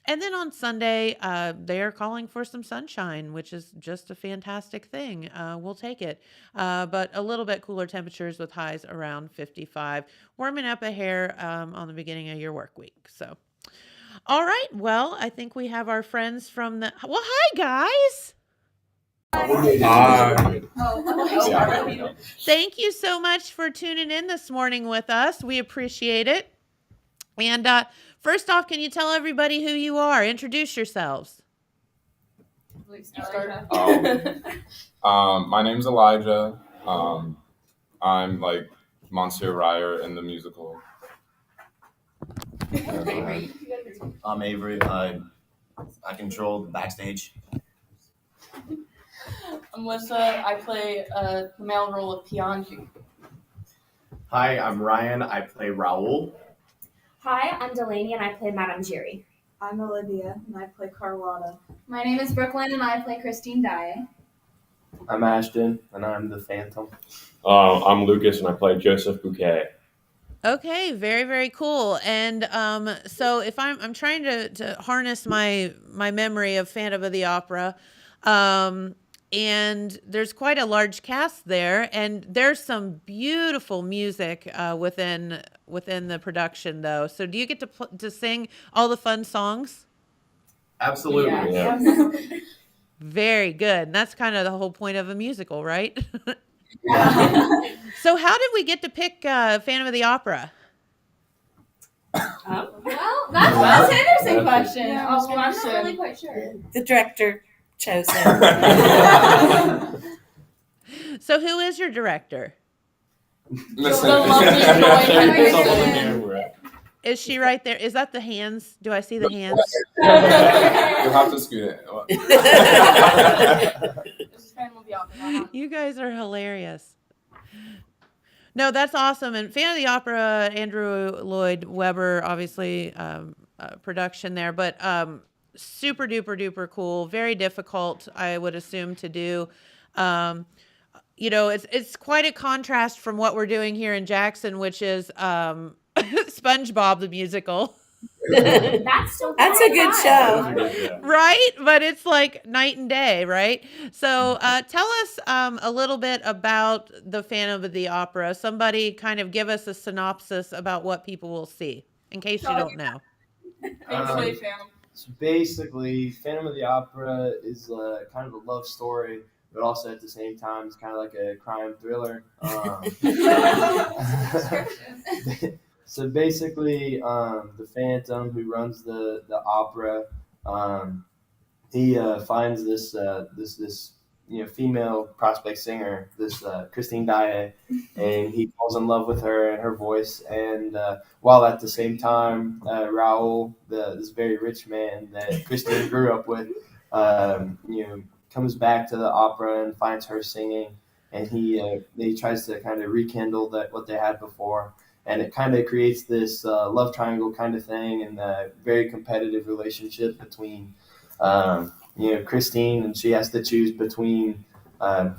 And then on Sunday, they are calling for some sunshine, which is just a fantastic thing. We'll take it. But a little bit cooler temperatures with highs around 55, warming up a hair on the beginning of your work week. So, all right. Well, I think we have our friends from the. Well, hi, guys. Thank you so much for tuning in this morning with us. We appreciate it. And first off, can you tell everybody who you are? Introduce yourselves. My name's Elijah. I'm like Monsieur Ryer in the musical. I'm Avery. I control the backstage. I'm Melissa. I play the male role of Pianju. Hi, I'm Ryan. I play Raul. Hi, I'm Delaney and I play Madame Giry. I'm Olivia and I play Carlotta. My name is Brooklyn and I play Christine Dye. I'm Ashton and I'm the Phantom. I'm Lucas and I play Joseph Bouquet. Okay, very, very cool. And so if I'm trying to harness my memory of Phantom of the Opera, and there's quite a large cast there, and there's some beautiful music within the production, though. So do you get to sing all the fun songs? Absolutely. Yeah. Very good. And that's kind of the whole point of a musical, right? So how did we get to pick Phantom of the Opera? Well, that's an interesting question. Yeah, I'm not really quite sure. The director chose it. So who is your director? Listen. The lovely Joy. Is she right there? Is that the hands? Do I see the hands? You'll have to scoot it. You guys are hilarious. No, that's awesome. And Fan of the Opera, Andrew Lloyd Webber, obviously production there, but super duper duper cool. Very difficult, I would assume, to do. You know, it's quite a contrast from what we're doing here in Jackson, which is SpongeBob the musical. That's a good show. Right? But it's like night and day, right? So tell us a little bit about the Phantom of the Opera. Somebody kind of give us a synopsis about what people will see, in case you don't know. So basically, Phantom of the Opera is kind of a love story, but also at the same time, it's kind of like a crime thriller. So basically, the Phantom who runs the opera, he finds this female prospect singer, this Christine Daae, and he falls in love with her and her voice. And while at the same time, Raoul, this very rich man that Christine grew up with, comes back to the opera and finds her singing, and he tries to kind of rekindle what they had before. And it kind of creates this love triangle kind of thing, and a very competitive relationship between, Christine, and she has to choose between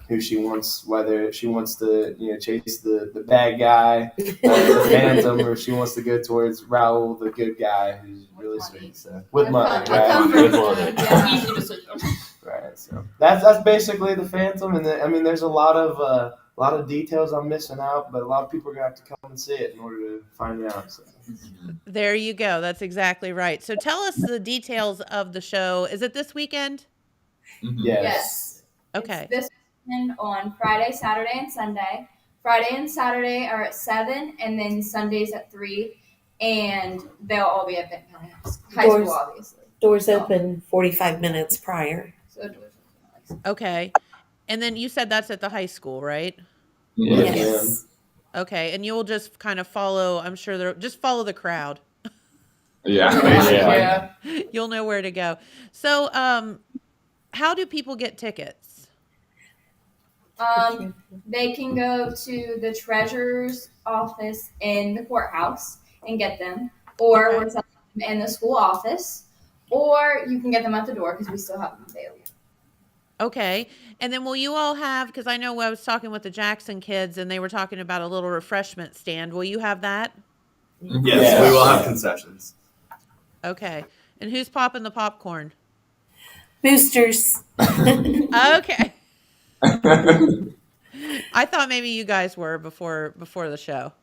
who she wants, whether she wants to, chase the bad guy, the Phantom, or she wants to go towards Raoul, the good guy, who's really sweet. So with money, right? With money. Easy decision. Right. So that's basically the Phantom, and there's a lot of details I'm missing out, but a lot of people are gonna have to come and see it in order to find it out. So. There you go. That's exactly right. So tell us the details of the show. Is it this weekend? Yes. Okay. It's this weekend on Friday, Saturday, and Sunday. Friday and Saturday are at 7, and then Sundays at 3, and they'll all be at Vinton County High School, obviously. Doors open 45 minutes prior. So Okay. And then you said that's at the high school, right? Yes. Okay. And you'll just kind of follow, I'm sure just follow the crowd. Yeah. You'll know where to go. So, how do people get tickets? They can go to the treasurer's office in the courthouse and get them, or we're selling them in the school office, or you can get them at the door because we still have them available. Okay. And then will you all have, because I know I was talking with the Jackson kids and they were talking about a little refreshment stand. Will you have that? Yes, we will have concessions. Okay. And who's popping the popcorn? Boosters. Okay. I thought maybe you guys were before the show.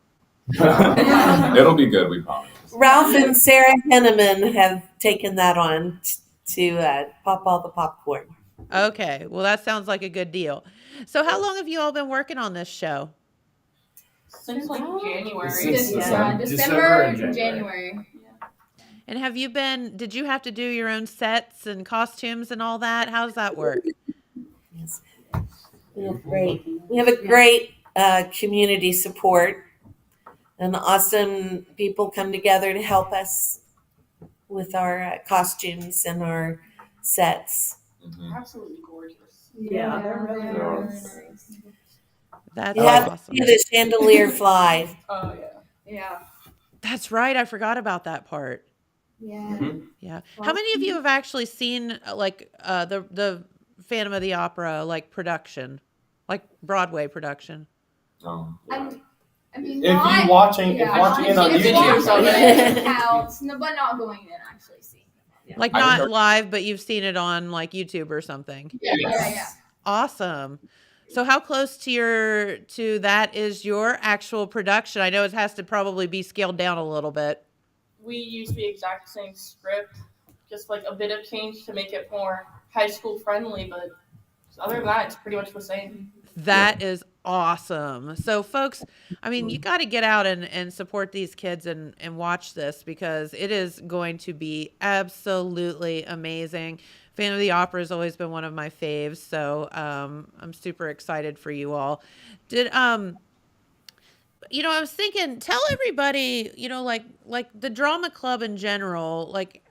It'll be good, we promise. Ralph and Sarah Henneman have taken that on to pop all the popcorn. Okay. Well, that sounds like a good deal. So how long have you all been working on this show? Since like January. December and January. And did you have to do your own sets and costumes and all that? How does that work? Yes. We have a great community support, and awesome people come together to help us with our costumes and our sets. Absolutely gorgeous. Yeah, they're really nice. That's you have awesome. to see the chandelier fly. Oh yeah. That's right. I forgot about that part. Yeah. Yeah. How many of you have actually seen the Phantom of the Opera production, like Broadway production? If you're watching it on YouTube, counts, but not going in and actually seeing it. Like not live, but you've seen it on like YouTube or something. Yeah. Awesome. So how close to that is your actual production? I know it has to probably be scaled down a little bit. We use the exact same script, just like a bit of change to make it more high school friendly, but Other than that, it's pretty much the same. That is awesome. So, folks, I mean, you got to get out and support these kids and watch this because it is going to be absolutely amazing. Phantom of the Opera has always been one of my faves, so I'm super excited for you all. Did you know, I was thinking, tell everybody, you know, like the drama club in general, like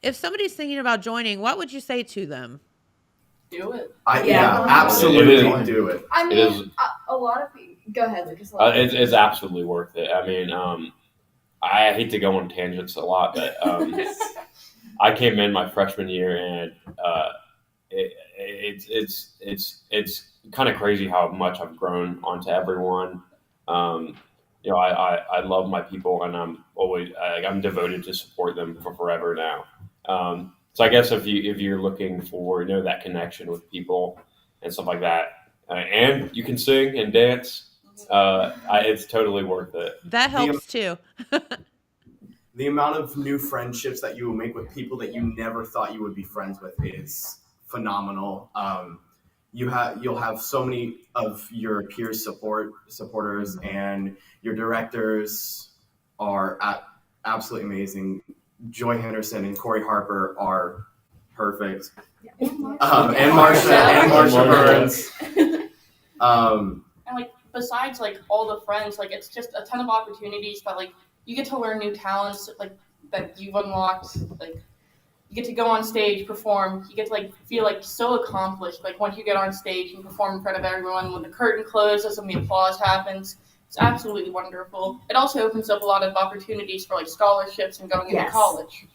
if somebody's thinking about joining, what would you say to them? Do it. Yeah, absolutely do it. I It is. mean, a lot of people. Go ahead, Lucas. It's absolutely worth it. I mean, I hate to go on tangents a lot, but I came in my freshman year, and it's kind of crazy how much I've grown onto everyone. You know, I love my people, and I'm devoted to support them for forever now. So I guess if you're looking for, you know, that connection with people and stuff like that, and you can sing and dance, it's totally worth it. That helps too. The amount of new friendships that you will make with people that you never thought you would be friends with is phenomenal. You'll have so many of your peers supporters, and your directors are absolutely amazing. Joy Henderson and Corey Harper are perfect. And Marsha Burns. And like besides like all the friends, like it's just a ton of opportunities that like you get to learn new talents like that you've unlocked. Like you get to go on stage, perform. You get to like feel like so accomplished. Like once you get on stage and perform in front of everyone, when the curtain closes and the applause happens, it's absolutely wonderful. It also opens up a lot of opportunities for like scholarships and going into college.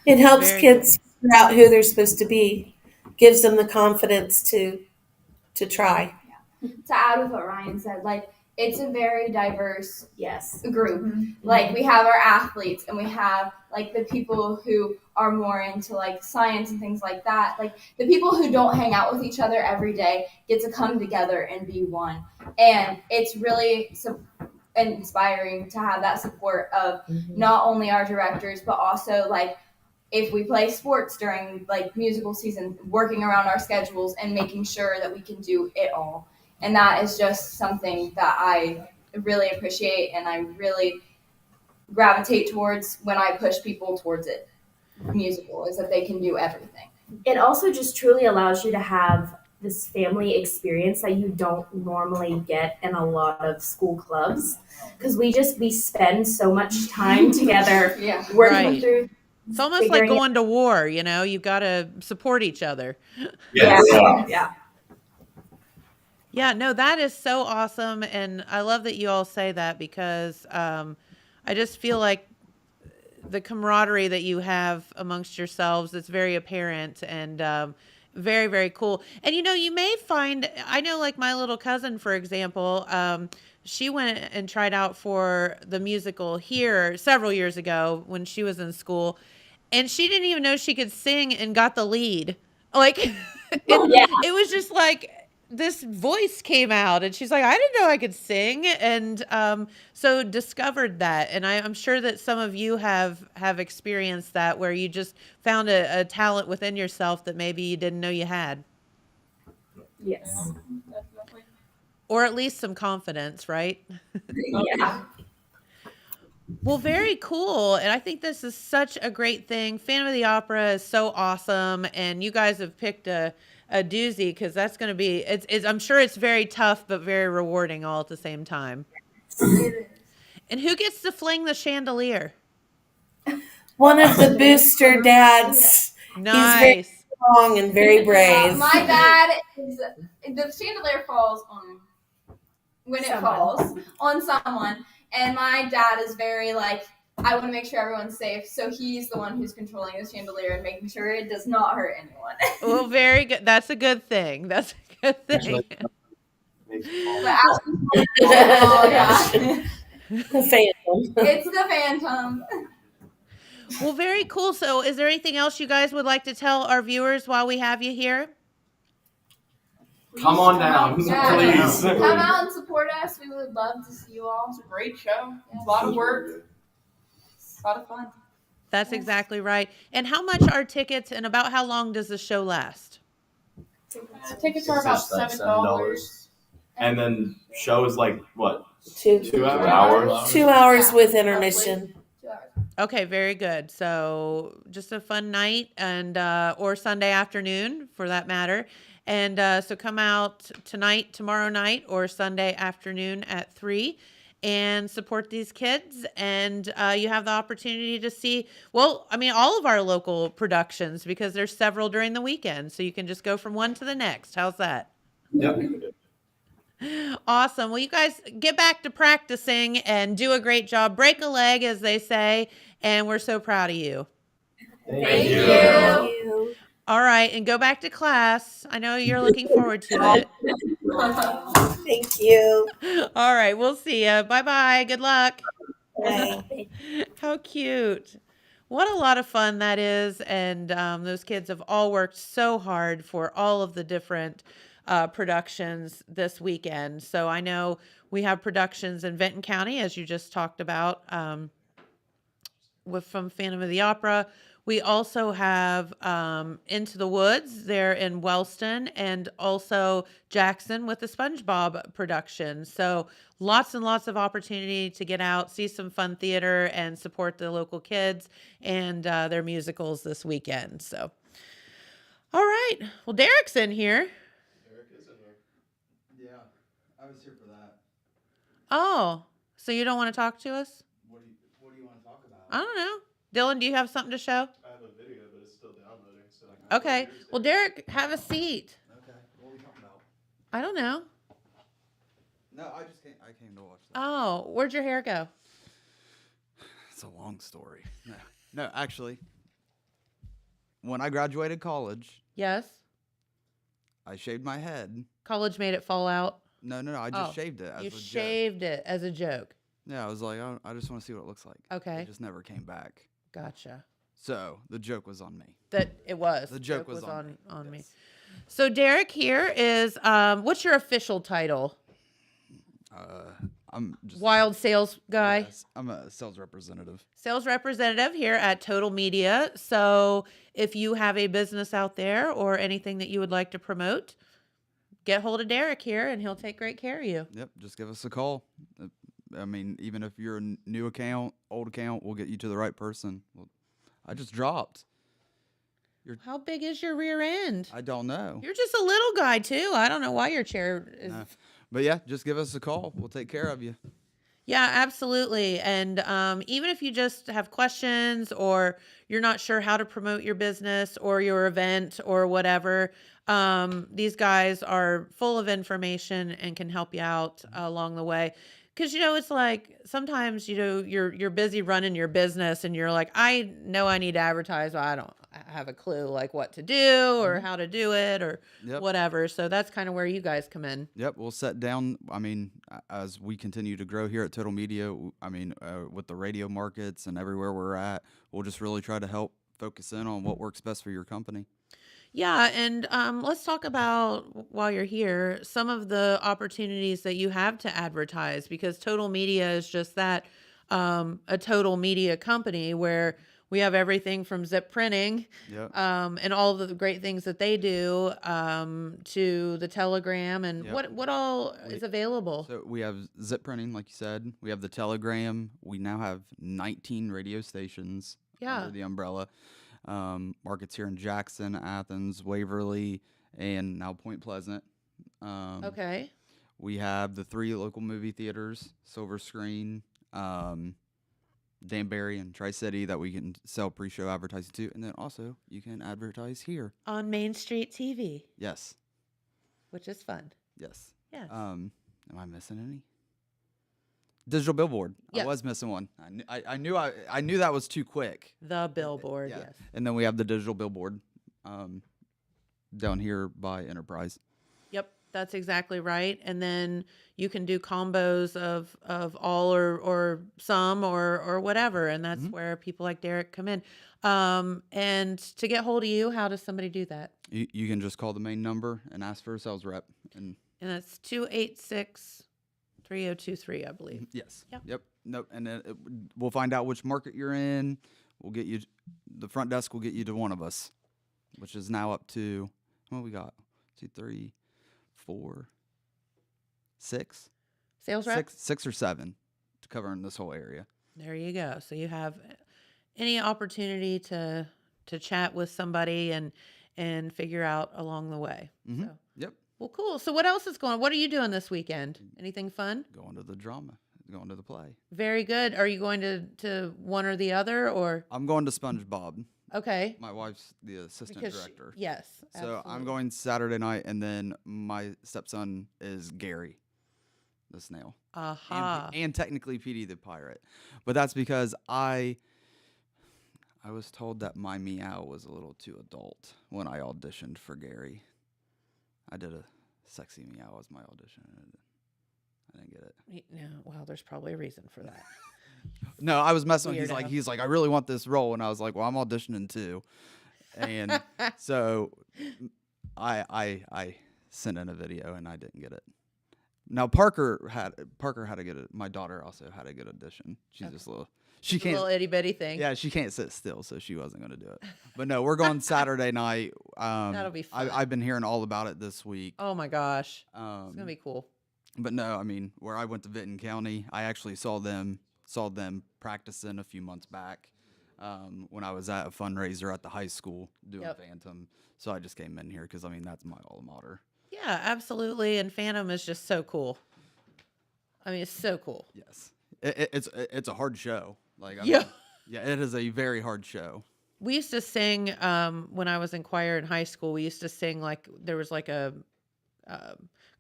It helps kids figure out who they're supposed to be, gives them the confidence to try. To add with what Ryan said, like it's a very diverse group. Like we have our athletes and we have like the people who are more into like science and things like that. Like the people who don't hang out with each other every day get to come together and be one. And it's really inspiring to have that support of not only our directors, but also like if we play sports during like musical season, working around our schedules and making sure that we can do it all. And that is just something that I really appreciate and I really gravitate towards when I push people towards it. Musical is that they can do everything. It also just truly allows you to have this family experience that you don't normally get in a lot of school clubs because we spend so much time together working through. It's almost like going to war, you know, you've got to support each other. Yeah, no, that is so awesome. And I love that you all say that because I just feel like the camaraderie that you have amongst yourselves, it's very apparent and very, very cool. And, you know, you may find, I know like my little cousin, for example, she went and tried out for the musical here several years ago when she was in school. And she didn't even know she could sing and got the lead. Like, it was just like this voice came out and she's like, I didn't know I could sing. And so discovered that. And I'm sure that some of you have experienced that where you just found a talent within yourself that maybe you didn't know you had. Yes. Definitely. Or at least some confidence, right? Yeah. Well, very cool. And I think this is such a great thing. Phantom of the Opera is so awesome. And you guys have picked a doozy because that's going to be, I'm sure it's very tough, but very rewarding all at the same time. And who gets to fling the chandelier? One of the booster dads. Nice. He's very strong and very brave. My dad is, the chandelier falls on, when it falls on someone. And my dad is very like, I want to make sure everyone's safe. So he's the one who's controlling the chandelier and making sure it does not hurt anyone. Well, very good. That's a good thing. That's a good thing. The Phantom. It's the Phantom. Well, very cool. So is there anything else you guys would like to tell our viewers while we have you here? Come on down, please. Come out and support us. We would love to see you all. It's a great show. It's a lot of work. It's a lot of fun. That's exactly right. And how much are tickets and about how long does the show last? Tickets are about $7. And then show is like what? 2 hours. 2 hours with intermission. Okay, very good. So just a fun night and or Sunday afternoon for that matter. And so come out tonight, tomorrow night, or Sunday afternoon at 3 and support these kids. And you have the opportunity to see, well, I mean, all of our local productions because there's several during the weekend. So you can just go from one to the next. How's that? Yep. Awesome. Well, you guys get back to practicing and do a great job. Break a leg, as they say. And we're so proud of you. Thank you. All right. And go back to class. I know you're looking forward to it. Thank you. All right. We'll see you. Bye-bye. Good luck. Bye. How cute. What a lot of fun that is. And those kids have all worked so hard for all of the different productions this weekend. So I know we have productions in Vinton County, as you just talked about, from Phantom of the Opera. We also have Into the Woods there in Wellston, and also Jackson with the SpongeBob production. So lots and lots of opportunity to get out, see some fun theater, and support the local kids and their musicals this weekend. So, all right. Well, Derek's in here. I was here for that. Oh, so you don't want to talk to us? What do you want to talk about? I don't know. Dylan, do you have something to show? I have a video, but it's still downloading. So Okay. Well, Derek, have a seat. Okay. What are we talking about? I don't know. No, I came to watch that. Oh, where'd your hair go? It's a long story. No, actually, when I graduated college, Yes. I shaved my head. College made it fall out. No, I just shaved it as You a joke. shaved it as a joke. Yeah, I was like, I just want to see what it looks like. Okay. It just never came back. Gotcha. So the joke was on me. That it was. The joke was on me. So Derek here is what's your official title? I'm just Wild sales guy. Yes, I'm a sales representative. Sales representative here at Total Media. So if you have a business out there or anything that you would like to promote, get hold of Derek here and he'll take great care of you. Yep, just give us a call. I mean, even if you're a new account, old account, we'll get you to the right person. I just dropped. How big is your rear end? I don't know. You're just a little guy too. I don't know why your chair is. No. But yeah, just give us a call. We'll take care of you. Yeah, absolutely. And even if you just have questions or you're not sure how to promote your business or your event or whatever, these guys are full of information and can help you out along the way. Because, it's like sometimes, you're busy running your business and you're like, I know I need to advertise, but I don't have a clue like what to do or how to do it or whatever. So that's kind of where you guys come in. Yep, we'll set down. I mean, as we continue to grow here at Total Media, with the radio markets and everywhere we're at, we'll just really try to help focus in on what works best for your company. Yeah, and let's talk about, while you're here, some of the opportunities that you have to advertise, because Total Media is just that, a total media company where we have everything from zip printing and all of the great things that they do to the Telegram and what all is available. So we have zip printing, like you said. We have the Telegram. We now have 19 radio stations under the umbrella. Markets here in Jackson, Athens, Waverly, and now Point Pleasant. Okay. We have the 3 local movie theaters, Silver Screen, Danbury, and Tri-City that we can sell pre-show advertising to. And then also you can advertise here. On Main Street TV. Yes. Which is fun. Yes. Yes. Am I missing any? Digital billboard. Yes. I was missing one. I knew that was too quick. The billboard, yes. And then we have the digital billboard down here by Enterprise. Yep, that's exactly right. And then you can do combos of all or some or whatever. And that's where people like Derek come in. And to get hold of you, how does somebody do that? You can just call the main number and ask for a sales rep. And that's 286-3023, I believe. Yes. Yep. Nope. And then we'll find out which market you're in. We'll get you. The front desk will get you to one of us, which is now up to, what we got? 2, 3, 4, 6. Sales rep? 6 or 7 to cover in this whole area. There you go. So you have any opportunity to chat with somebody and figure out along the way. Mm-hmm. So. Yep. Well, cool. So what else is going on? What are you doing this weekend? Anything fun? Going to the drama. Going to the play. Very good. Are you going to one or the other, or? I'm going to SpongeBob. Okay. My wife's the assistant director. Yes. So Absolutely. I'm going Saturday night, and then my stepson is Gary, the snail. Aha. And technically Petey the pirate. But that's because I was told that my meow was a little too adult when I auditioned for Gary. I did a sexy meow as my audition. I didn't get it. No, well, there's probably a reason for that. No, I was messing with him. Weirdo. He's like, I really want this role. And I was like, well, I'm auditioning too. And so I sent in a video and I didn't get it. Now Parker had a good. My daughter also had a good audition. She's just a little. She can't. A little itty bitty thing. Yeah, she can't sit still, so she wasn't going to do it. But no, we're going Saturday night. That'll be fun. I've been hearing all about it this week. Oh my gosh, it's gonna be cool. But no, I mean, where I went to Vinton County, I actually saw them practicing a few months back when I was at a fundraiser at the high school doing Phantom. So I just came in here because I mean that's my alma mater. Yeah, absolutely. And Phantom is just so cool. I mean, it's so cool. Yes, it's a hard show. Like yeah, it is a very hard show. We used to sing when I was in choir in high school. We used to sing like there was like a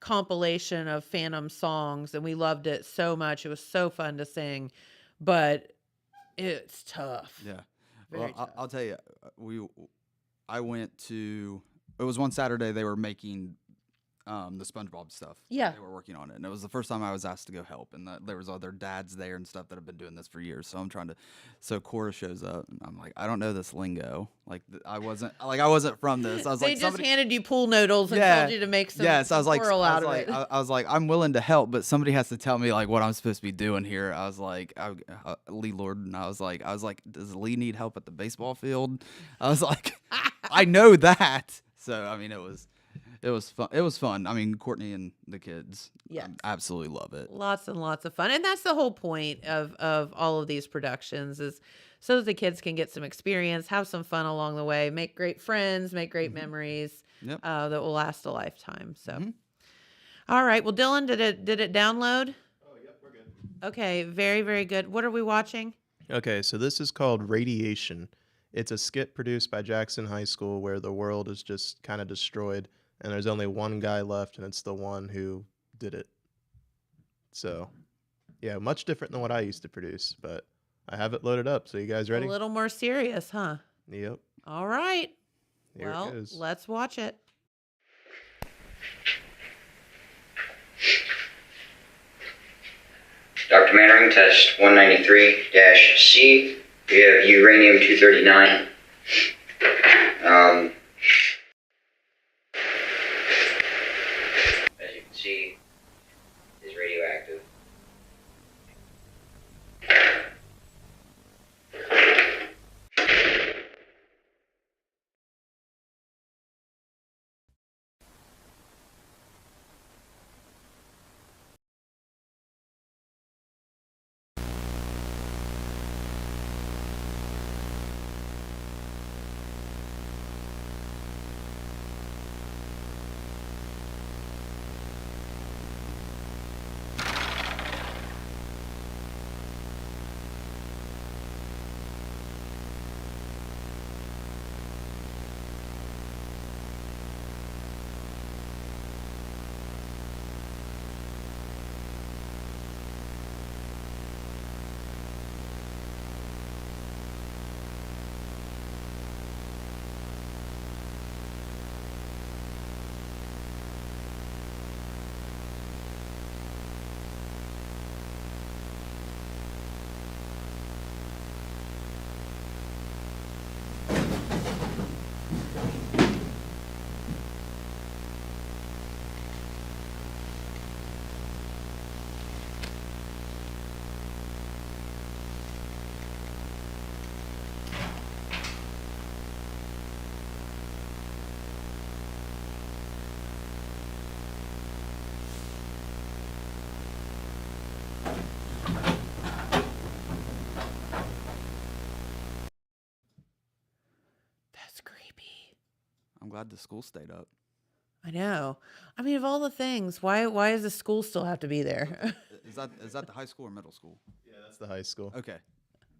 compilation of Phantom songs, and we loved it so much. It was so fun to sing, but it's tough. Yeah. Very Well, tough. I'll tell you, I went to. It was one Saturday they were making the SpongeBob stuff. Yeah. They were working on it, and it was the first time I was asked to go help, and there was other dads there and stuff that have been doing this for years. So I'm trying to. So Cora shows up, and I'm like, I don't know this lingo. Like I wasn't from this. I was they like, just handed you pool noodles and told you to make some Yes, I was like, out of it. I was like, I'm willing to help, but somebody has to tell me like what I'm supposed to be doing here. I was like, Lee Lord, and I was like, does Lee need help at the baseball field? I was like, I know that. So I mean, it was fun. It was fun. I mean, Courtney and the kids, absolutely love it. Lots and lots of fun. And that's the whole point of all of these productions is so that the kids can get some experience, have some fun along the way, make great friends, make great memories that will last a lifetime. So, all right. Well, Dylan, did it download? Oh, yep, we're good. Okay. Very, very good. What are we watching? Okay, so this is called Radiation. It's a skit produced by Jackson High School where the world is just kind of destroyed. And there's only one guy left, and it's the one who did it. So, yeah, much different than what I used to produce, but I have it loaded up. So you guys ready? A little more serious, huh? Yep. All right. Here it goes. Let's watch it. Dr. Mannering, test 193-C. We have uranium-239. As you can see, is radioactive. I'm glad the school stayed up. I know. I mean, of all the things, why does the school still have to be there? Is that the high school or middle school? Yeah, that's the high school. Okay.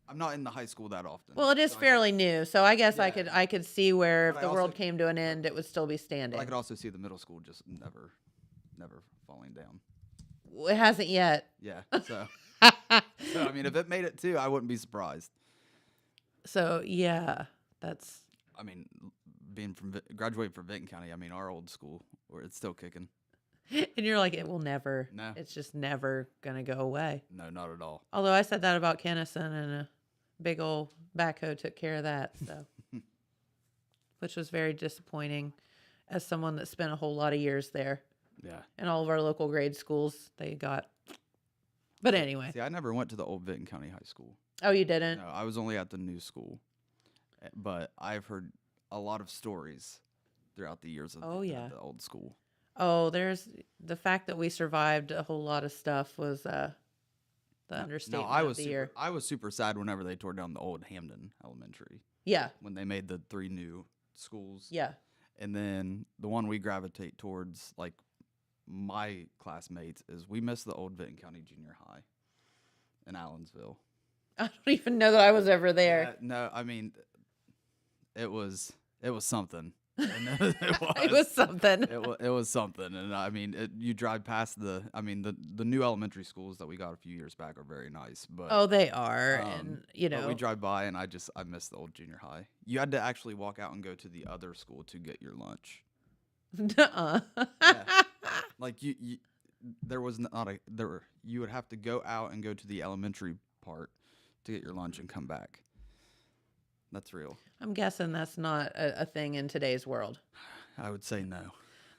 I'm not in the high school that often. Well, it is fairly new, so I guess Yeah. I could see where if But the I world also- came to an end, it would still be But standing. I could also see the middle school just never falling down. It hasn't yet. Yeah. So, so I mean, if it made it too, I wouldn't be surprised. So yeah, that's. I mean, being from graduating from Vinton County, I mean, our old school, where it's still kicking. And you're like, it will never. No. It's just never gonna go away. No, not at all. Although I said that about Kennison, and a big old backhoe took care of that, so which was very disappointing as someone that spent a whole lot of years there. Yeah. And all of our local grade schools, they got. But anyway. See, I never went to the old Vinton County High School. Oh, you didn't? No, I was only at the new school. But I've heard a lot of stories throughout the years of the old school. Oh, there's the fact that we survived a whole lot of stuff was the understatement I of was the year. I was super sad whenever they tore down the old Hamden Elementary. Yeah. When they made the 3 new schools. Yeah. And then the one we gravitate towards, like my classmates, is we miss the old Vinton County Junior High in Allensville. I don't even know that I was ever there. No, I mean, it was something. It was something. It was something, and I mean, you drive past the new elementary schools that we got a few years back are very nice, but Oh, they are, and but we drive by, and I miss the old junior high. You had to actually walk out and go to the other school to get your lunch. Nuh-uh. Yeah. Like there was you would have to go out and go to the elementary part to get your lunch and come back. That's real. I'm guessing that's not a thing in today's world. I would say no.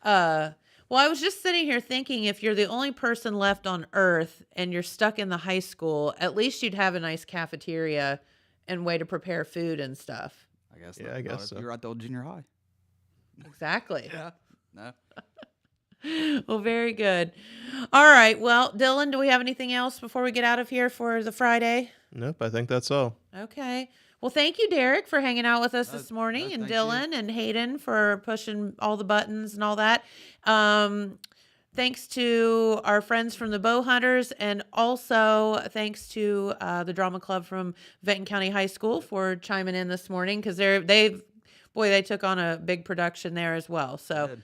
Well, I was just sitting here thinking, if you're the only person left on Earth and you're stuck in the high school, at least you'd have a nice cafeteria and way to prepare food and stuff. I guess. Yeah, I guess so. You're at the old junior high. Exactly. Yeah. No. Well, very good. All right. Well, Dylan, do we have anything else before we get out of here for the Friday? Nope, I think that's all. Okay. Well, thank you, Derek, for hanging out with us this morning, and Dylan and Hayden for pushing all the buttons and all that. Thanks to our friends from the Bowhunters, and also thanks to the Drama Club from Vinton County High School for chiming in this morning, because they took on a big production there as well. So,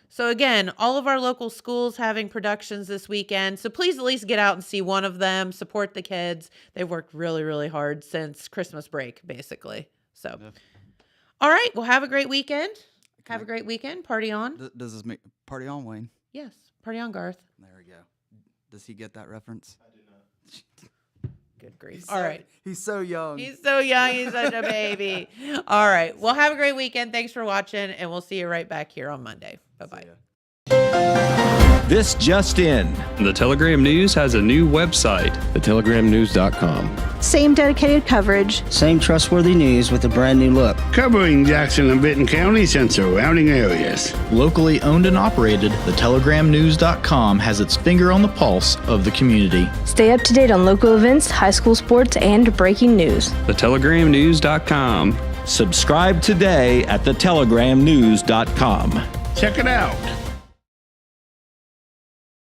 so again, all of our local schools having productions this weekend. So please at least get out and see one of them. Support the kids. They've worked really, really hard since Christmas break, basically. So, all right. Well, have a great weekend. Have a great weekend. Party on. Does this make party on, Wayne? Yes. Party on, Garth. There we go. Does he get that reference? I do not. Good grief. All right. He's so young. He's so young. He's such a baby. All right. Well, have a great weekend. Thanks for watching, and we'll see you right back here on Monday. Bye-bye. This just in. The Telegram News has a new website, thetelegrammnews.com. Same dedicated coverage. Same trustworthy news with a brand new look. Covering Jackson and Vinton counties and surrounding areas. Locally owned and operated, thetelegrammnews.com has its finger on the pulse of the community. Stay up to date on local events, high school sports, and breaking news. thetelegrammnews.com. Subscribe today at thetelegrammnews.com. Check it out.